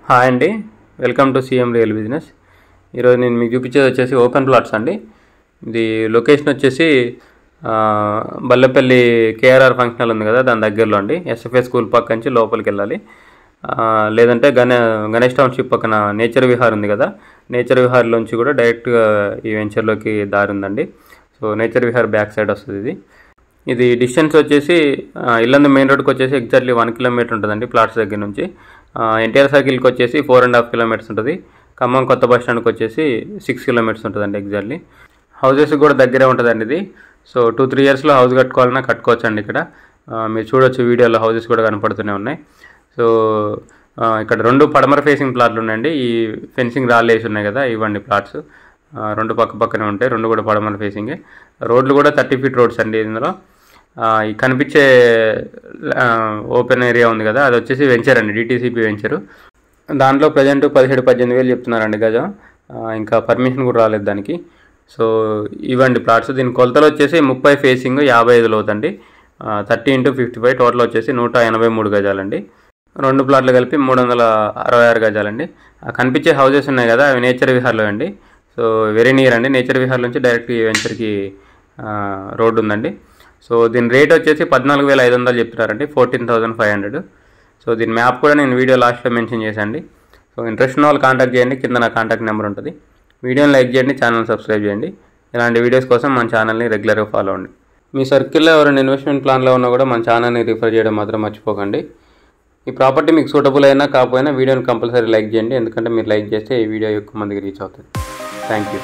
Hi అండి, welcome to CM real business. ఈరోజు నేను మీకు చూపించేది వచ్చేసి ఓపెన్ ప్లాట్స్ అండి. ఇది లొకేషన్ వచ్చేసి బల్లెపల్లి కేఆర్ఆర్ ఫంక్షన్ హాల్ ఉంది కదా, దాని దగ్గరలో అండి. ఎస్ఎఫ్ఏ స్కూల్ పక్క నుంచి లోపలికి వెళ్ళాలి. లేదంటే గణేష్ టౌన్షిప్ పక్కన నేచర్ విహార్ ఉంది కదా, నేచర్ విహార్లోంచి కూడా డైరెక్ట్గా ఈ వెంచర్లోకి దారి ఉందండి. So nature Vihar back side వస్తుంది. ఇది డిస్టెన్స్ వచ్చేసి ఇల్లందు మెయిన్ రోడ్కి వచ్చేసి ఎగ్జాక్ట్లీ 1 కిలోమీటర్ ఉంటుందండి ప్లాట్స్ దగ్గర నుంచి. ఎన్టీఆర్ సర్కిల్కి వచ్చేసి 4.5 కిలోమీటర్స్ ఉంటుంది. ఖమ్మం కొత్త బస్ స్టాండ్కి వచ్చేసి 6 కిలోమీటర్స్ ఉంటుందండి ఎగ్జాక్ట్లీ. హౌసెస్ కూడా దగ్గరే ఉంటుందండి ఇది. సో 2-3 ఇయర్స్లో హౌస్ కట్టుకోవాలన్నా కట్టుకోవచ్చు అండి. ఇక్కడ మీరు చూడొచ్చు, వీడియోలో హౌసెస్ కూడా కనపడుతూనే ఉన్నాయి. సో ఇక్కడ 2 పడమర ఫేసింగ్ ప్లాట్లు ఉన్నాయండి. ఈ ఫెన్సింగ్ రాళ్ళు వేసి ఉన్నాయి కదా, ఇవ్వండి ప్లాట్స్ 2 పక్క పక్కనే ఉంటాయి. 2 కూడా పడమర ఫేసింగే. రోడ్లు కూడా 30 ఫీట్ రోడ్స్ అండి. ఇందులో ఈ కనిపించే ఓపెన్ ఏరియా ఉంది కదా, అది వచ్చేసి వెంచర్ అండి, డిటీసీపీ వెంచరు. దాంట్లో ప్రజెంట్ 17-18 వేలు చెప్తున్నారండి గజం. ఇంకా పర్మిషన్ కూడా రాలేదు దానికి. సో ఇవ్వండి ప్లాట్స్. దీని కొలతలు వచ్చేసి 30 ఫేసింగ్ 55 లోతండి. 30x55 టోటల్ వచ్చేసి 183 గజాలండి. 2 ప్లాట్లు కలిపి 366 గజాలండి. కనిపించే హౌసెస్ ఉన్నాయి కదా, అవి నేచర్ విహార్లో అండి. సో వెరీ నియర్ అండి. నేచర్ విహార్ నుంచి డైరెక్ట్ ఈ వెంచర్కి రోడ్డు ఉందండి. సో దీని రేట్ వచ్చేసి 14,500 చెప్తున్నారండి, 14,500. సో దీని మ్యాప్ కూడా నేను వీడియో లాస్ట్లో మెన్షన్ చేశాను. సో ఇంట్రెస్ట్ ఉన్న వాళ్ళు కాంటాక్ట్ చేయండి, కింద నా కాంటాక్ట్ నెంబర్ ఉంటుంది. వీడియోని లైక్ చేయండి, ఛానల్ సబ్స్క్రైబ్ చేయండి. ఇలాంటి వీడియోస్ కోసం మన ఛానల్ని రెగ్యులర్గా ఫాలో అవ్వండి. మీ సర్కిల్లో ఎవరైనా ఇన్వెస్ట్మెంట్ ప్లాన్లో ఉన్నా కూడా మన ఛానల్ని రిఫర్ చేయడం మాత్రం మర్చిపోకండి. ఈ ప్రాపర్టీ మీకు సూటబుల్ అయినా కాకపోయినా వీడియోని కంపల్సరీ లైక్ చేయండి, ఎందుకంటే మీరు లైక్ చేస్తే ఈ వీడియో ఎక్కువ మందికి రీచ్ అవుతుంది. Thank you.